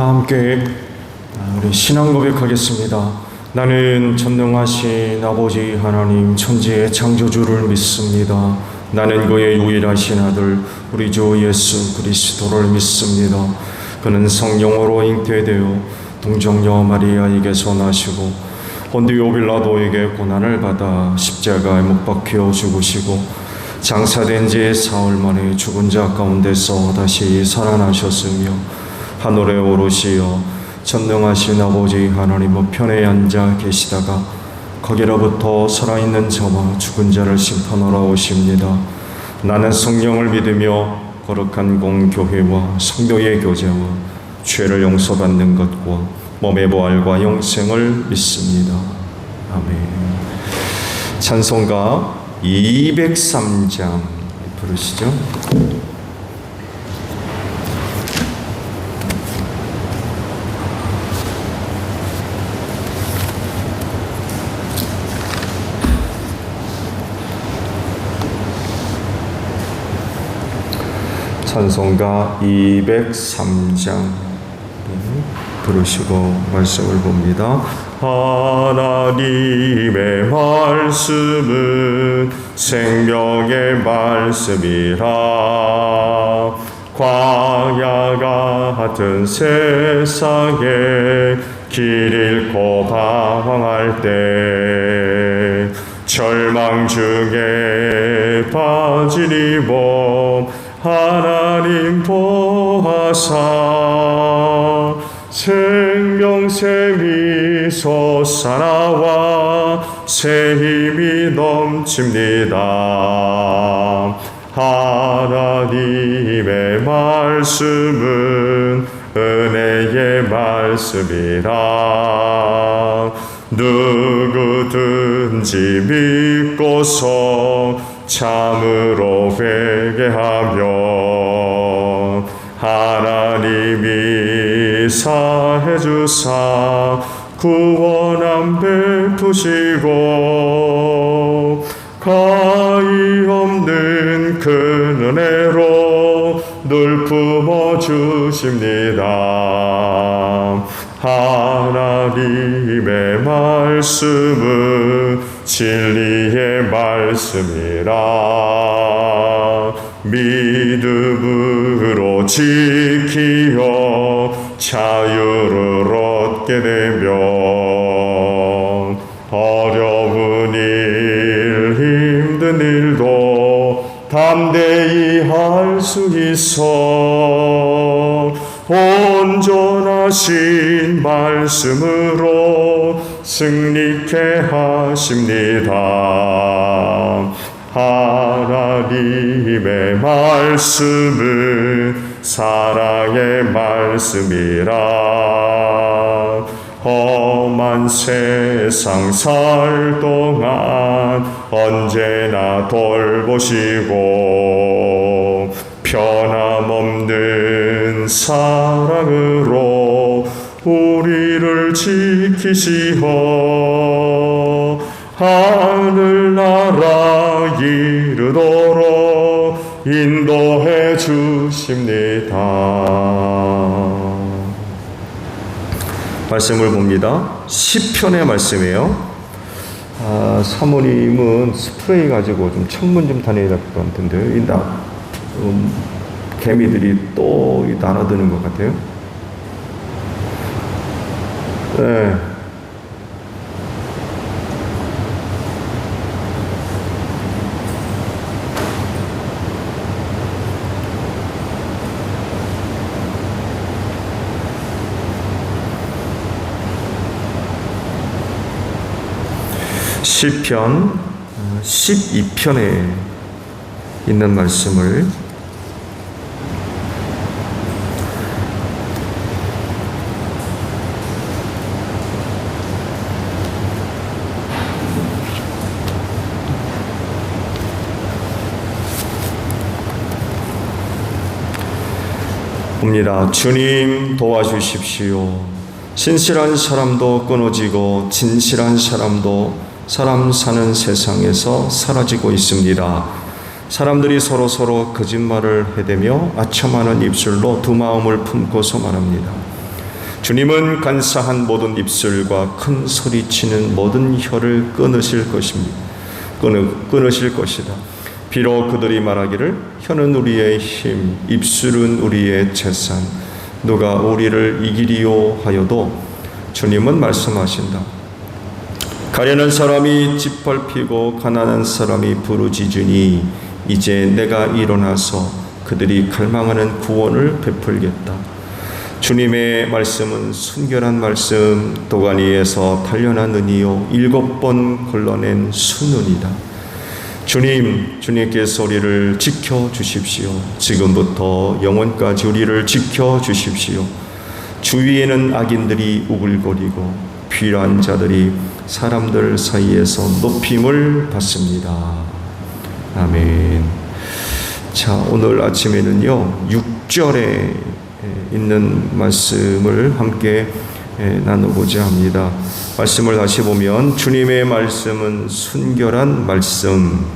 다 함께 우리 신앙 고백하겠습니다. 나는 전능하신 아버지 하나님 천지의 창조주를 믿습니다. 나는 그의 유일하신 아들 우리 주 예수 그리스도를 믿습니다. 그는 성령으로 잉태되어 동정녀 마리아에게서 나시고 본디오 빌라도에게 고난을 받아 십자가에 못 박혀 죽으시고 장사된 지 사흘 만에 죽은 자 가운데서 다시 살아나셨으며 하늘에 오르시어 전능하신 아버지 하나님 우편에 앉아 계시다가 거기로부터 살아있는 자와 죽은 자를 심판하러 오십니다. 나는 성령을 믿으며 거룩한 공교회와 성도의 교제와 죄를 용서받는 것과 몸의 부활과 영생을 믿습니다. 아멘. 찬송가 203장 부르시죠. 찬송가 203장 부르시고 말씀을 봅니다. 하나님의 말씀은 생명의 말씀이라. 광야 같은 세상에 길 잃고 방황할 때 절망 중에 빠진 이 몸 하나님 보아사 생명샘이 솟아나와 새 힘이 넘칩니다. 하나님의 말씀은 은혜의 말씀이라. 누구든지 믿고서 참으로 회개하며 하나님이 사해 주사 구원함 베푸시고 가히 없는 큰 은혜로 늘 품어 주십니다. 하나님의 말씀은 진리의 말씀이라. 믿음으로 지키어 자유를 얻게 되면 어려운 일 힘든 일도 담대히 할 수 있어 온전하신 말씀으로 승리케 하십니다. 하나님의 말씀은 사랑의 말씀이라. 험한 세상 살 동안 언제나 돌보시고 변함없는 사랑으로 우리를 지키시어 하늘나라 이르도록 인도해 주십니다. 말씀을 봅니다. 시편의 말씀이에요. 사모님은 스프레이 가지고 좀 창문 좀 다녀야 될 것 같은데 개미들이 또 날아드는 것 같아요. 네. 시편 12편에 있는 말씀을 봅니다. 주님 도와주십시오. 신실한 사람도 끊어지고 진실한 사람도 사람 사는 세상에서 사라지고 있습니다. 사람들이 서로 거짓말을 해대며 아첨하는 입술로 두 마음을 품고서 말합니다. 주님은 간사한 모든 입술과 큰 소리치는 모든 혀를 끊으실 것입니다. 끊으실 것이다. 비록 그들이 말하기를 혀는 우리의 힘, 입술은 우리의 재산, 누가 우리를 이기리요 하여도 주님은 말씀하신다. 가련한 사람이 짓밟히고 가난한 사람이 부르짖으니 이제 내가 일어나서 그들이 갈망하는 구원을 베풀겠다. 주님의 말씀은 순결한 말씀, 도가니에서 단련한 은이요 7번 걸러낸 순은이다. 주님께서 우리를 지켜주십시오. 지금부터 영원까지 우리를 지켜주십시오. 주위에는 악인들이 우글거리고 필요한 자들이 사람들 사이에서 높임을 받습니다. 아멘. 자, 오늘 아침에는요 6절에 있는 말씀을 함께 나누고자 합니다. 말씀을 다시 보면 주님의 말씀은 순결한 말씀,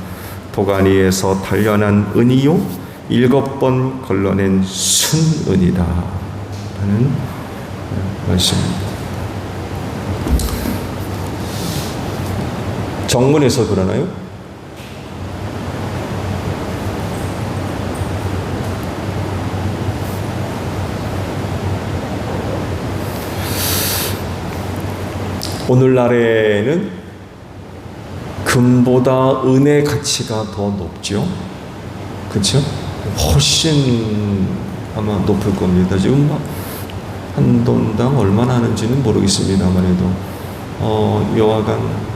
도가니에서 단련한 은이요 7번 걸러낸 순은이다 라는 말씀입니다. 정문에서 그러나요? 오늘날에는 금보다 은의 가치가 더 높죠. 그렇죠? 훨씬 아마 높을 겁니다. 지금 한 돈당 얼마나 하는지는 모르겠습니다만 해도 여하간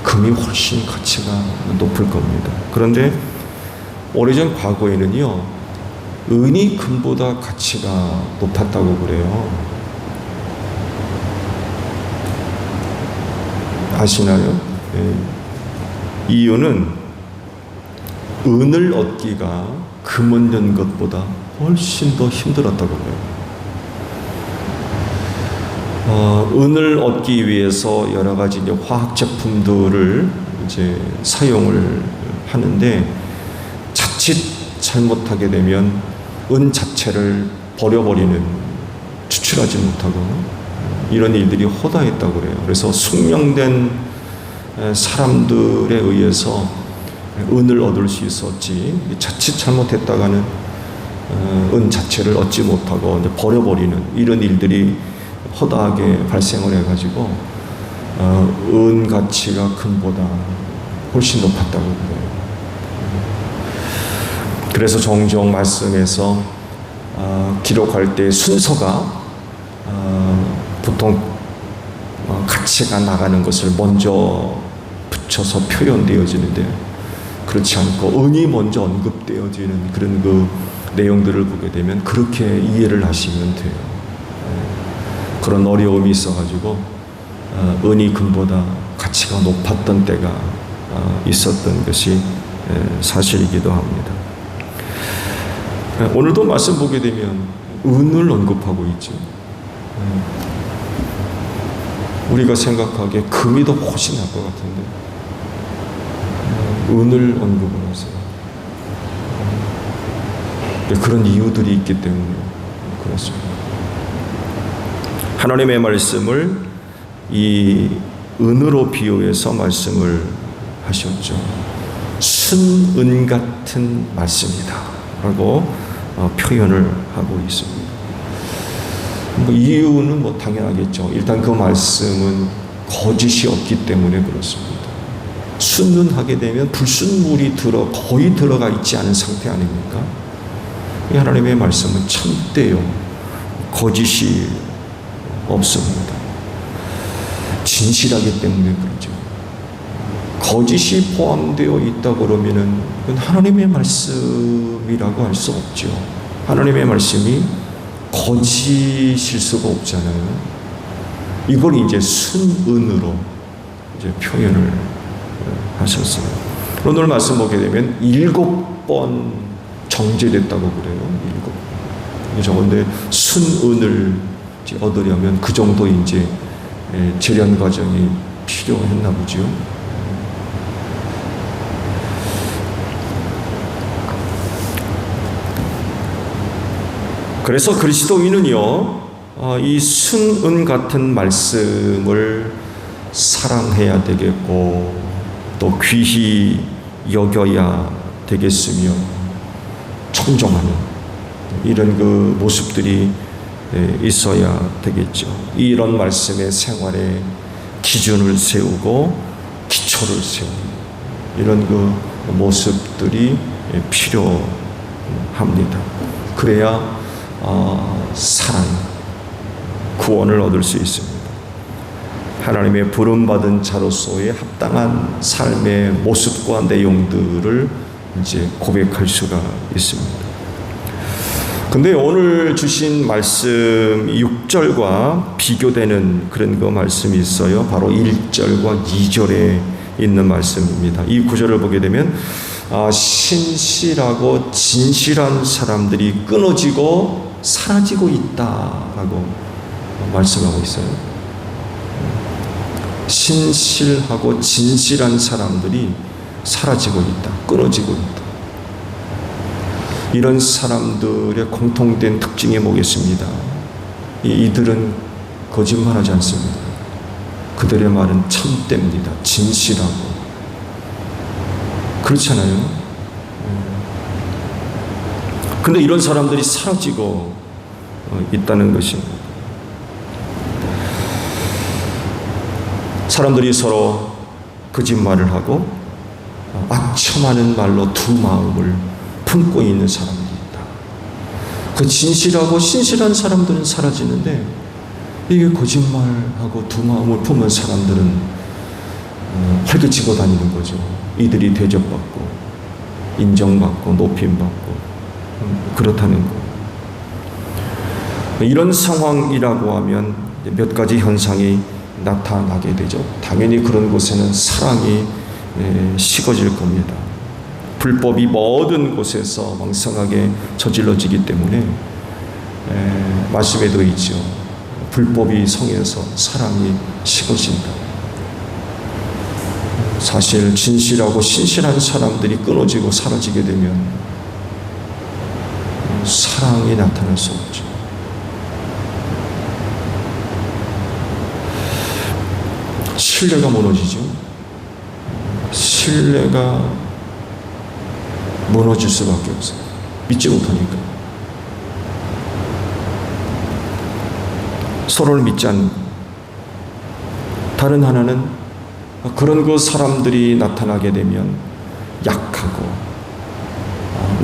금이 훨씬 가치가 높을 겁니다. 그런데 오래전 과거에는요 은이 금보다 가치가 높았다고 그래요. 아시나요? 네. 이유는 은을 얻기가 금을 연 것보다 훨씬 더 힘들었다고 해요. 은을 얻기 위해서 여러 가지 이제 화학 제품들을 이제 사용을 하는데 자칫 잘못하게 되면 은 자체를 버려버리는, 추출하지 못하고 이런 일들이 허다했다고 그래요. 그래서 숙련된 사람들에 의해서 은을 얻을 수 있었지, 자칫 잘못했다가는 은 자체를 얻지 못하고 이제 버려버리는 이런 일들이 허다하게 발생을 해가지고 은 가치가 금보다 훨씬 높았다고 그래요. 그래서 종종 말씀에서 기록할 때 순서가 보통 가치가 나가는 것을 먼저 붙여서 표현되어지는데 그렇지 않고 은이 먼저 언급되어지는 그런 그 내용들을 보게 되면 그렇게 이해를 하시면 돼요. 그런 어려움이 있어가지고 은이 금보다 가치가 높았던 때가 있었던 것이 사실이기도 합니다. 오늘도 말씀 보게 되면 은을 언급하고 있죠. 우리가 생각하기에 금이 더 훨씬 나을 것 같은데 은을 언급을 하세요. 그런 이유들이 있기 때문에 그렇습니다. 하나님의 말씀을 이 은으로 비유해서 말씀을 하셨죠. 순은 같은 말씀이다 라고 표현을 하고 있습니다. 이유는 당연하겠죠. 일단 그 말씀은 거짓이 없기 때문에 그렇습니다. 순은하게 되면 불순물이 거의 들어가 있지 않은 상태 아닙니까? 하나님의 말씀은 참되요, 거짓이 없습니다. 진실하기 때문에 그렇죠. 거짓이 포함되어 있다 그러면은 그건 하나님의 말씀이라고 할 수 없죠. 하나님의 말씀이 거짓일 수가 없잖아요. 이걸 이제 순은으로 이제 표현을 하셨어요. 오늘 말씀 보게 되면 7번 정제됐다고 그래요. 7번. 적은데 순은을 얻으려면 그 정도 이제 재련 과정이 필요했나 보죠. 그래서 그리스도인은요 이 순은 같은 말씀을 사랑해야 되겠고 또 귀히 여겨야 되겠으며 청종하는 이런 그 모습들이 있어야 되겠죠. 이런 말씀의 생활에 기준을 세우고 기초를 세우는 이런 그 모습들이 필요합니다. 그래야 사랑, 구원을 얻을 수 있습니다. 하나님의 부름받은 자로서의 합당한 삶의 모습과 내용들을 이제 고백할 수가 있습니다. 근데 오늘 주신 말씀 6절과 비교되는 그런 그 말씀이 있어요. 바로 1절과 2절에 있는 말씀입니다. 이 구절을 보게 되면 신실하고 진실한 사람들이 끊어지고 사라지고 있다라고 말씀하고 있어요. 신실하고 진실한 사람들이 사라지고 있다, 끊어지고 있다. 이런 사람들의 공통된 특징이 뭐겠습니다? 이들은 거짓말하지 않습니다. 그들의 말은 참됩니다. 진실하고. 그렇잖아요. 근데 이런 사람들이 사라지고 있다는 것입니다. 사람들이 서로 거짓말을 하고 악첨하는 말로 두 마음을 품고 있는 사람들이 있다. 그 진실하고 신실한 사람들은 사라지는데 이게 거짓말하고 두 마음을 품은 사람들은 활개치고 다니는 거죠. 이들이 대접받고 인정받고 높임받고 그렇다는 거. 이런 상황이라고 하면 몇 가지 현상이 나타나게 되죠. 당연히 그런 곳에는 사랑이 식어질 겁니다. 불법이 모든 곳에서 왕성하게 저질러지기 때문에 말씀에도 있죠. 불법이 성에서 사랑이 식어진다. 사실 진실하고 신실한 사람들이 끊어지고 사라지게 되면 사랑이 나타날 수 없죠. 신뢰가 무너지죠. 신뢰가 무너질 수밖에 없어요. 믿지 못하니까. 서로를 믿지 않는. 다른 하나는 그런 그 사람들이 나타나게 되면 약하고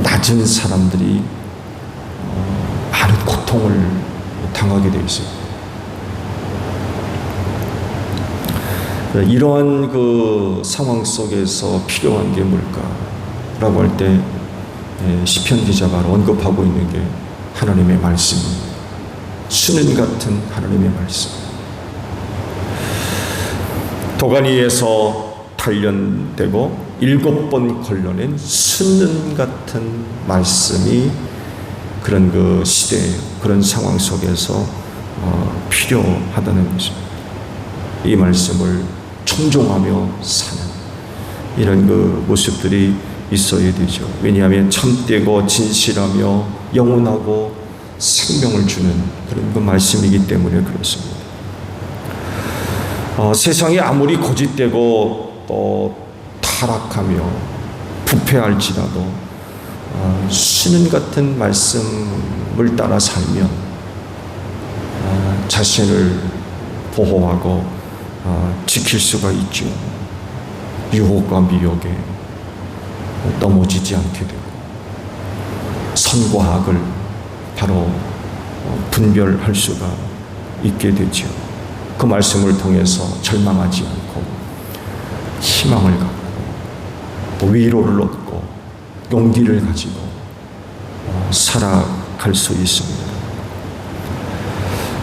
낮은 사람들이 많은 고통을 당하게 되어 있어요. 이러한 그 상황 속에서 필요한 게 뭘까라고 할 때 시편 기자가 언급하고 있는 게 하나님의 말씀입니다. 수는 같은 하나님의 말씀. 도가니에서 단련되고 7번 걸러낸 수는 같은 말씀이 그런 그 시대, 그런 상황 속에서 필요하다는 것입니다. 이 말씀을 청종하며 사는 이런 그 모습들이 있어야 되죠. 왜냐하면 참되고 진실하며 영원하고 생명을 주는 그런 그 말씀이기 때문에 그렇습니다. 세상이 아무리 거짓되고 또 타락하며 부패할지라도 수는 같은 말씀을 따라 살면 자신을 보호하고 지킬 수가 있죠. 유혹과 미혹에 넘어지지 않게 되고 선과 악을 바로 분별할 수가 있게 되죠. 그 말씀을 통해서 절망하지 않고 희망을 갖고 또 위로를 얻고 용기를 가지고 살아갈 수 있습니다.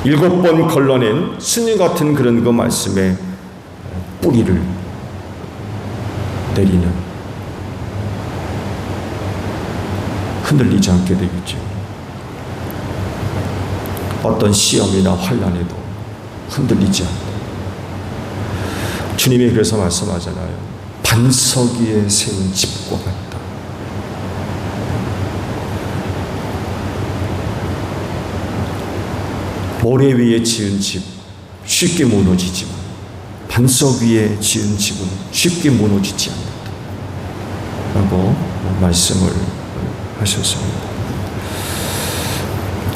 7번 걸러낸 스님 같은 그런 그 말씀에 뿌리를 내리는 흔들리지 않게 되겠죠. 어떤 시험이나 환난에도 흔들리지 않고 주님이 그래서 말씀하잖아요. 반석 위에 세운 집과 같다. 모래 위에 지은 집 쉽게 무너지지만 반석 위에 지은 집은 쉽게 무너지지 않는다 라고 말씀을 하셨습니다.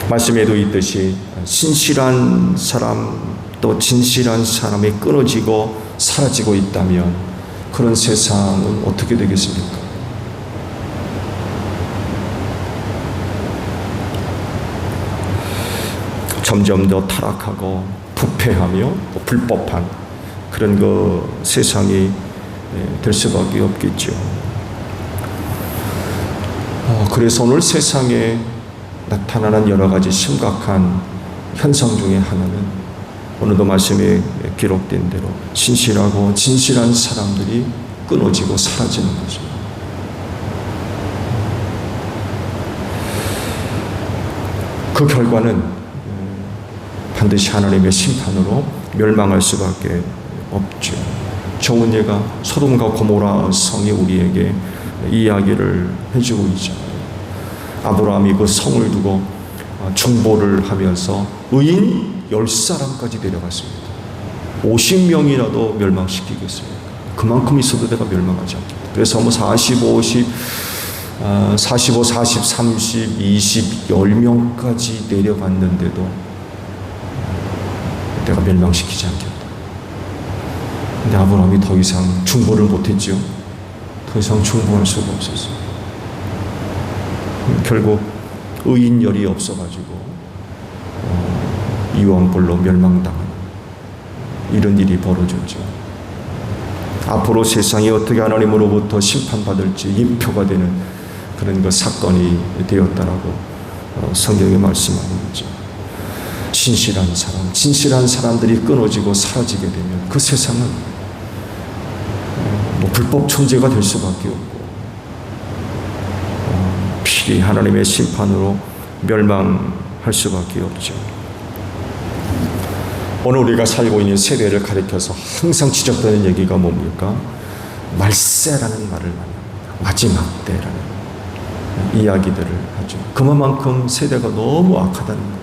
말씀에도 있듯이 신실한 사람 또 진실한 사람이 끊어지고 사라지고 있다면 그런 세상은 어떻게 되겠습니까? 점점 더 타락하고 부패하며 불법한 그런 그 세상이 될 수밖에 없겠죠. 그래서 오늘 세상에 나타나는 여러 가지 심각한 현상 중에 하나는 오늘도 말씀에 기록된 대로 신실하고 진실한 사람들이 끊어지고 사라지는 거죠. 그 결과는 반드시 하나님의 심판으로 멸망할 수밖에 없죠. 좋은 예가 소돔과 고모라 성이 우리에게 이야기를 해주고 있죠. 아브라함이 그 성을 두고 중보를 하면서 의인 10사람까지 데려갔습니다. 50명이라도 멸망시키겠습니까? 그만큼 있어도 내가 멸망하지 않겠다. 그래서 뭐 45, 40, 30, 20, 10명까지 내려갔는데도 내가 멸망시키지 않겠다. 근데 아브라함이 더 이상 중보를 못했죠. 더 이상 중보할 수가 없었어요. 결국 의인열이 없어가지고 유황불로 멸망당하는 이런 일이 벌어졌죠. 앞으로 세상이 어떻게 하나님으로부터 심판받을지 예표가 되는 그런 그 사건이 되었다라고 성경에 말씀하고 있죠. 진실한 사람, 진실한 사람들이 끊어지고 사라지게 되면 그 세상은 불법 천재가 될 수밖에 없고 필히 하나님의 심판으로 멸망할 수밖에 없죠. 오늘 우리가 살고 있는 세대를 가리켜서 항상 지적되는 얘기가 뭡니까? 말세라는 말을 많이 합니다. 마지막 때라는 이야기들을 하죠. 그만큼 세대가 너무 악하다는 거예요.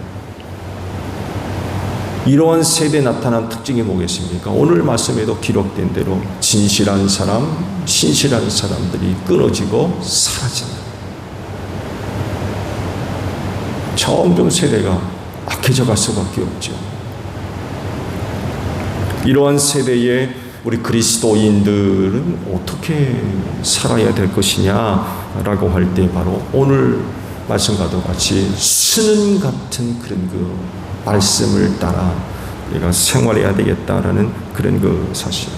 이러한 세대에 나타난 특징이 뭐겠습니까? 오늘 말씀에도 기록된 대로 진실한 사람, 신실한 사람들이 끊어지고 사라진다. 점점 세대가 악해져 갈 수밖에 없죠. 이러한 세대에 우리 그리스도인들은 어떻게 살아야 될 것이냐라고 할 때 바로 오늘 말씀과도 같이 수는 같은 그런 그 말씀을 따라 우리가 생활해야 되겠다라는 그런 그 사실.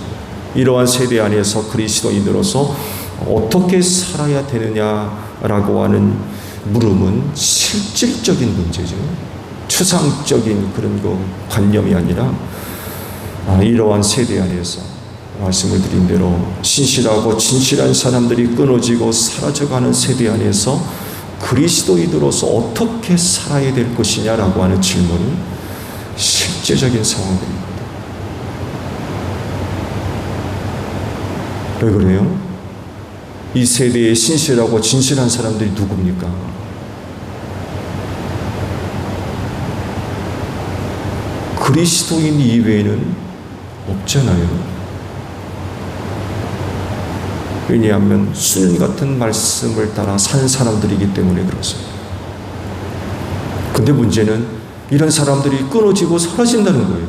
이러한 세대 안에서 그리스도인으로서 어떻게 살아야 되느냐라고 하는 물음은 실질적인 문제죠. 추상적인 그런 그 관념이 아니라 이러한 세대 안에서 말씀을 드린 대로 신실하고 진실한 사람들이 끊어지고 사라져가는 세대 안에서 그리스도인으로서 어떻게 살아야 될 것이냐라고 하는 질문은 실제적인 상황들입니다. 왜 그래요? 이 세대에 신실하고 진실한 사람들이 누굽니까? 그리스도인 이외에는 없잖아요. 왜냐하면 수는 같은 말씀을 따라 사는 사람들이기 때문에 그렇습니다. 근데 문제는 이런 사람들이 끊어지고 사라진다는 거예요.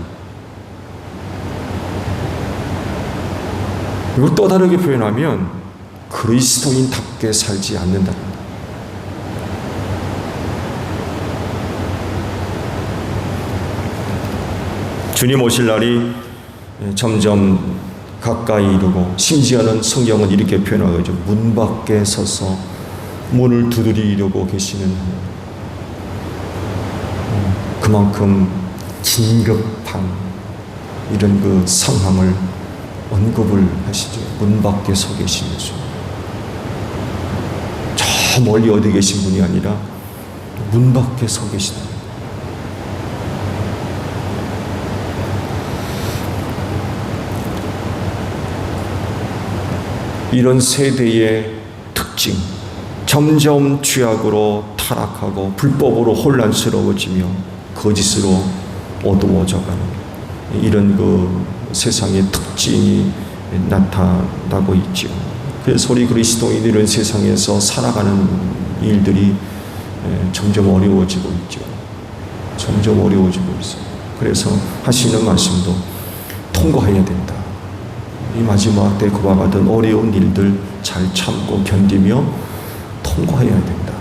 이걸 또 다르게 표현하면 그리스도인답게 살지 않는다는 거예요. 주님 오실 날이 점점 가까이 이르고 심지어는 성경은 이렇게 표현하죠. 문 밖에 서서 문을 두드리려고 계시는 그만큼 긴급한 이런 그 상황을 언급을 하시죠. 문 밖에 서 계시면서 저 멀리 어디 계신 분이 아니라 문 밖에 서 계시다. 이런 세대의 특징, 점점 죄악으로 타락하고 불법으로 혼란스러워지며 거짓으로 어두워져가는 이런 그 세상의 특징이 나타나고 있죠. 그래서 우리 그리스도인 이런 세상에서 살아가는 일들이 점점 어려워지고 있죠. 점점 어려워지고 있어요. 그래서 하시는 말씀도 통과해야 된다. 이 마지막 때 그와 같은 어려운 일들 잘 참고 견디며 통과해야 된다.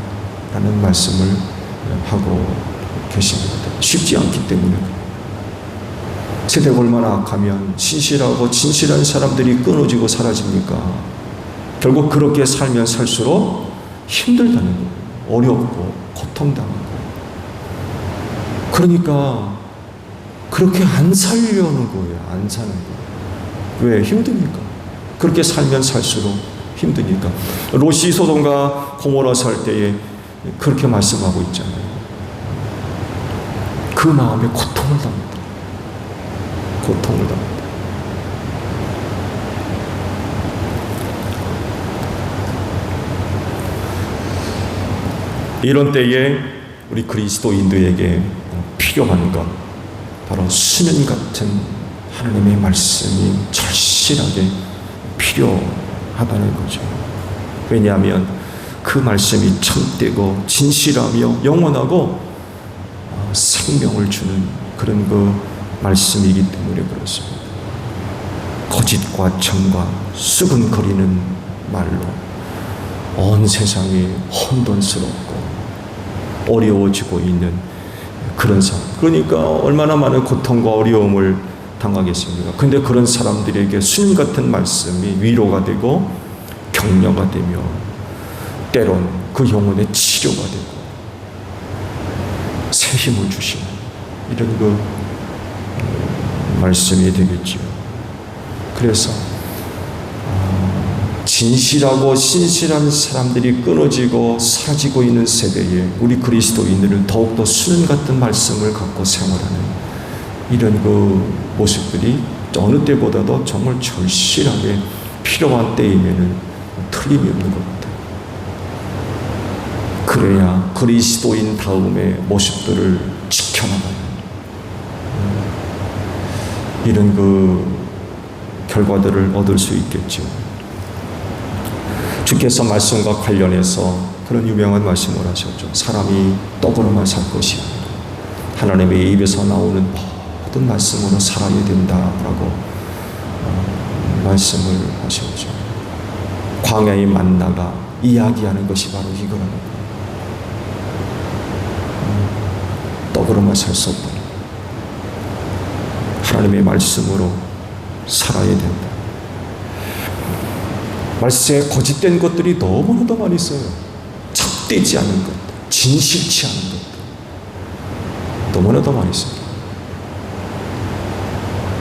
라는 말씀을 하고 계십니다. 쉽지 않기 때문에. 세대가 얼마나 악하면 신실하고 진실한 사람들이 끊어지고 사라집니까? 결국 그렇게 살면 살수록 힘들다는 거예요. 어렵고 고통당하고. 그러니까 그렇게 안 살려는 거예요. 안 사는 거예요. 왜? 힘드니까. 그렇게 살면 살수록 힘드니까. 롯이 소돔과 고모라 살 때에 그렇게 말씀하고 있잖아요. 그 마음에 고통을 당합니다. 고통을 당합니다. 이런 때에 우리 그리스도인들에게 필요한 것, 바로 수면 같은 하나님의 말씀이 절실하게 필요하다는 거죠. 왜냐하면 그 말씀이 참되고 진실하며 영원하고 생명을 주는 그런 그 말씀이기 때문에 그렇습니다. 거짓과 정과 수근거리는 말로 온 세상이 혼돈스럽고 어려워지고 있는 그런 상황. 그러니까 얼마나 많은 고통과 어려움을 당하겠습니까? 근데 그런 사람들에게 수면 같은 말씀이 위로가 되고 격려가 되며 때론 그 영혼의 치료가 되고 새 힘을 주시는 이런 그 말씀이 되겠지요. 그래서 진실하고 신실한 사람들이 끊어지고 사라지고 있는 세대에 우리 그리스도인들은 더욱더 수면 같은 말씀을 갖고 생활하는 이런 그 모습들이 어느 때보다도 정말 절실하게 필요한 때이면은 틀림이 없는 것 같아요. 그래야 그리스도인 다음의 모습들을 지켜나가는 이런 그 결과들을 얻을 수 있겠죠. 주께서 말씀과 관련해서 그런 유명한 말씀을 하셨죠. 사람이 떡으로만 살 것이 아니라 하나님의 입에서 나오는 모든 말씀으로 살아야 된다라고 말씀을 하셨죠. 광야의 만나가 이야기하는 것이 바로 이거라는 거예요. 떡으로만 살 수 없다. 하나님의 말씀으로 살아야 된다. 말씀에 거짓된 것들이 너무나도 많이 있어요. 참되지 않은 것들, 진실치 않은 것들 너무나도 많이 있습니다.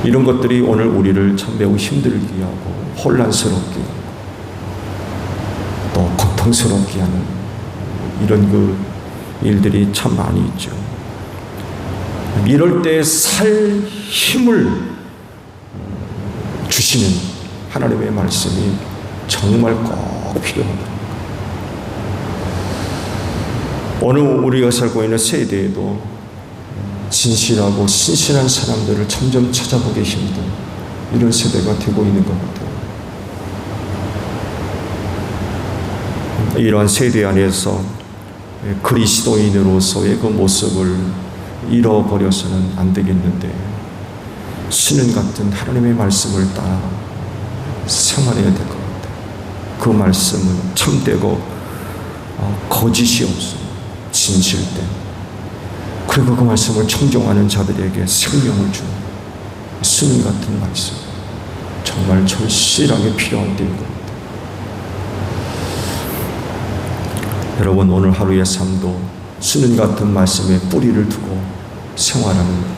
이런 것들이 오늘 우리를 참 매우 힘들게 하고 혼란스럽게 하고 또 고통스럽게 하는 이런 그 일들이 참 많이 있죠. 이럴 때 살 힘을 주시는 하나님의 말씀이 정말 꼭 필요하다. 오늘 우리가 살고 있는 세대에도 진실하고 신실한 사람들을 점점 찾아보기 힘든 이런 세대가 되고 있는 것 같아요. 이러한 세대 안에서 그리스도인으로서의 그 모습을 잃어버려서는 안 되겠는데 신은 같은 하나님의 말씀을 따라 생활해야 될 것 같아요. 그 말씀은 참되고 거짓이 없습니다. 진실된. 그리고 그 말씀을 청종하는 자들에게 생명을 주는 수는 같은 말씀. 정말 절실하게 필요한 때인 것 같아요. 여러분 오늘 하루의 삶도 수는 같은 말씀에 뿌리를 두고 생활하는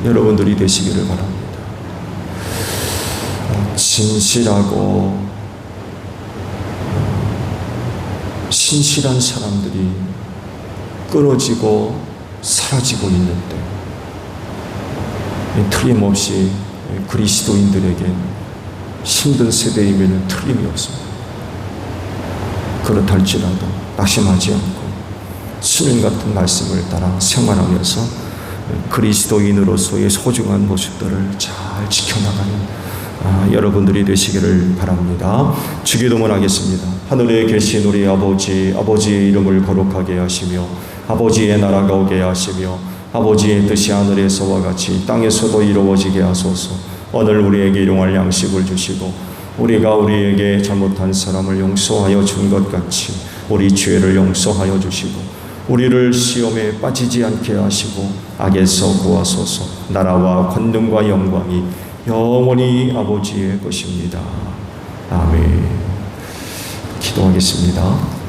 여러분들이 되시기를 바랍니다. 진실하고 신실한 사람들이 끊어지고 사라지고 있는데 틀림없이 그리스도인들에게 힘든 세대이면 틀림이 없습니다. 그렇다 할지라도 낙심하지 않고 수면 같은 말씀을 따라 생활하면서 그리스도인으로서의 소중한 모습들을 잘 지켜나가는 여러분들이 되시기를 바랍니다. 주기도문 하겠습니다. 하늘에 계신 우리 아버지, 아버지의 이름을 거룩하게 하시며 아버지의 나라가 오게 하시며 아버지의 뜻이 하늘에서와 같이 땅에서도 이루어지게 하소서. 오늘 우리에게 일용할 양식을 주시고 우리가 우리에게 잘못한 사람을 용서하여 준 것 같이 우리 죄를 용서하여 주시고 우리를 시험에 빠지지 않게 하시고 악에서 구하소서. 나라와 권능과 영광이 영원히 아버지의 것입니다. 아멘. 기도하겠습니다.